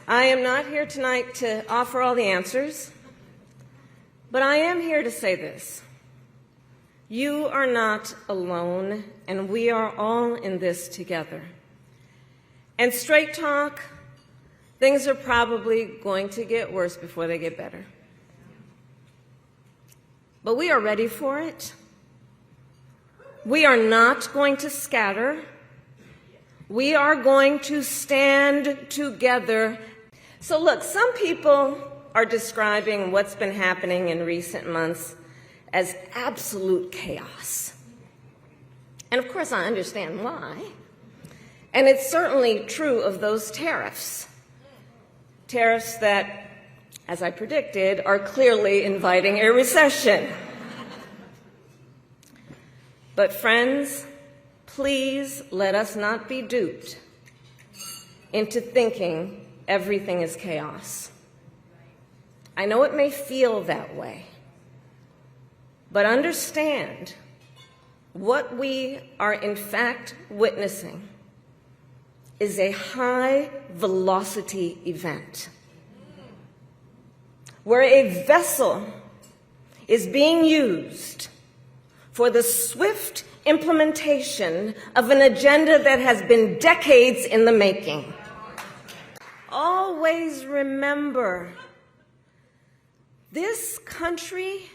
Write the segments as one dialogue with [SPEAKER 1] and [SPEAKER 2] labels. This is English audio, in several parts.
[SPEAKER 1] I am not here tonight to offer all the answers, but I am here to say this. You are not alone, and we are all in this together. And straight talk, things are probably going to get worse before they get better. But we are ready for it. We are not going to scatter. We are going to stand together. So look, some people are describing what's been happening in recent months as absolute chaos. And of course, I understand why. And it's certainly true of those tariffs. Tariffs that, as I predicted, are clearly inviting a recession. But friends, please let us not be duped into thinking everything is chaos. I know it may feel that way, but understand what we are in fact witnessing is a high-velocity event where a vessel is being used for the swift implementation of an agenda that has been decades in the making. Always remember, this country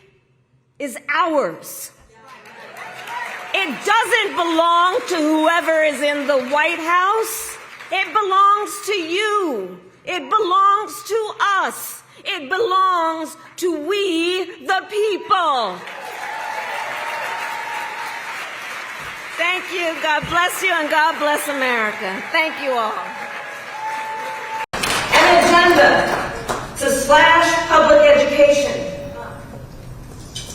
[SPEAKER 1] is ours. It doesn't belong to whoever is in the White House. It belongs to you. It belongs to us. It belongs to we, the people. Thank you. God bless you, and God bless America. Thank you all. An agenda to slash public education.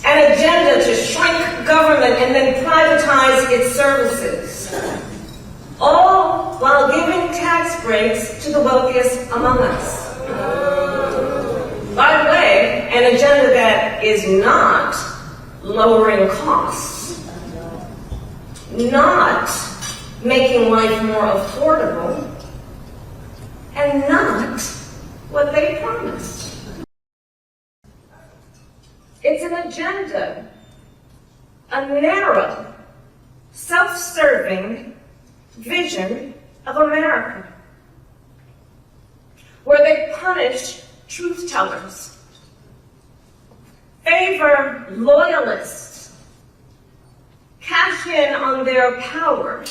[SPEAKER 1] An agenda to shrink government and then privatize its services. All while giving tax breaks to the wealthiest among us. By the way, an agenda that is not lowering costs, not making life more affordable, and not what they promised. It's an agenda, a narrow, self-serving vision of America, where they punish truth tellers, favor loyalists, cash in on their power,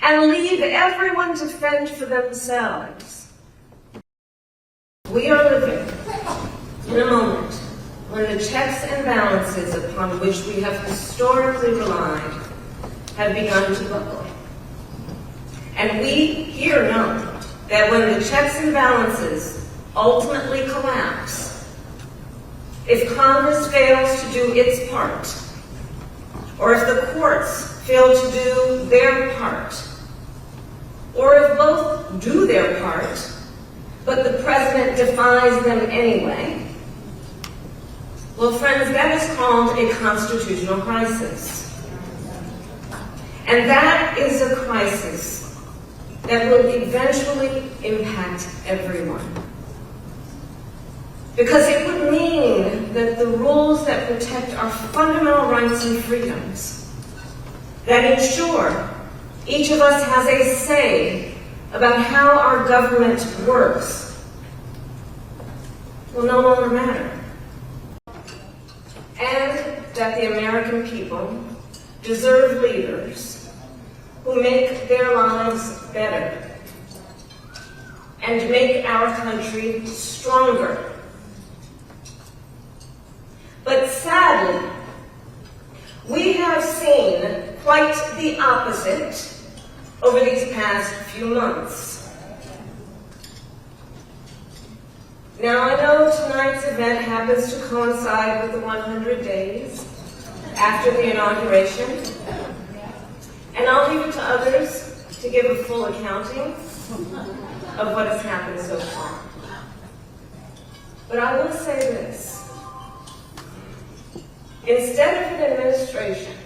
[SPEAKER 1] and leave everyone to fend for themselves. We are living in a moment when the checks and balances upon which we have historically relied have begun to buckle. And we here know that when the checks and balances ultimately collapse, if Congress fails to do its part, or if the courts fail to do their part, or if both do their part, but the president defies them anyway, well, friends, that is called a constitutional crisis. And that is a crisis that will eventually impact everyone. Because it would mean that the rules that protect our fundamental rights and freedoms, that ensure each of us has a say about how our government works, will no longer matter. And that the American people deserve leaders who make their lives better and make our country stronger. But sadly, we have seen quite the opposite over these past few months. Now, I know tonight's event happens to coincide with the 100 days after the inauguration, and I'll leave it to others to give a full accounting of what has happened so far. But I will say this. Instead of an administration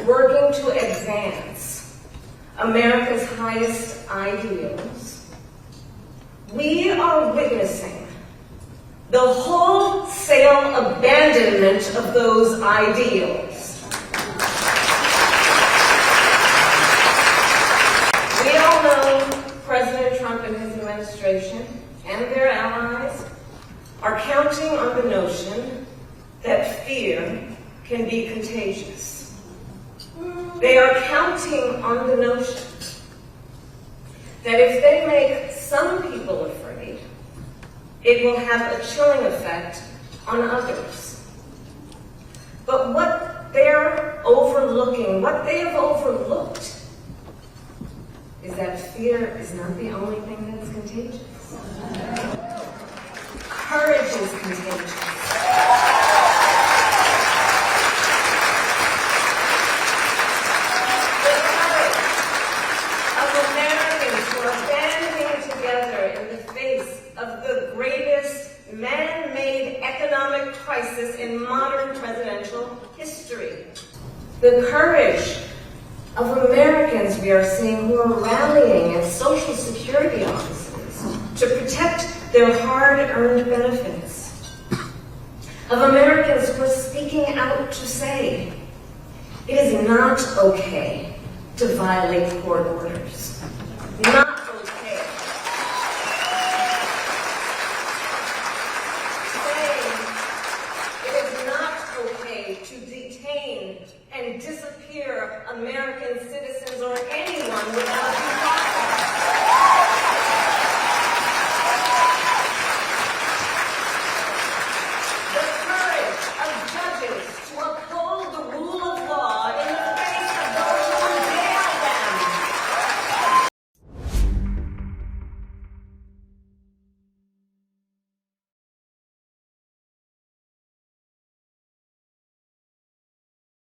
[SPEAKER 1] working to advance America's highest ideals, We are witnessing the wholesale abandonment of those ideals. We all know President Trump and his administration and their allies are counting on the notion that fear can be contagious. They are counting on the notion that if they make some people afraid, it will have a chilling effect on others. But what they're overlooking, what they have overlooked, is that fear is not the only thing that's contagious. Courage is contagious. The courage of Americans who are banding together in the face of the greatest man-made economic crisis in modern presidential history. The courage of Americans we are seeing who are rallying at Social Security offices to protect their hard-earned benefits. Of Americans who are speaking out to say, it is not okay to violate court orders. Not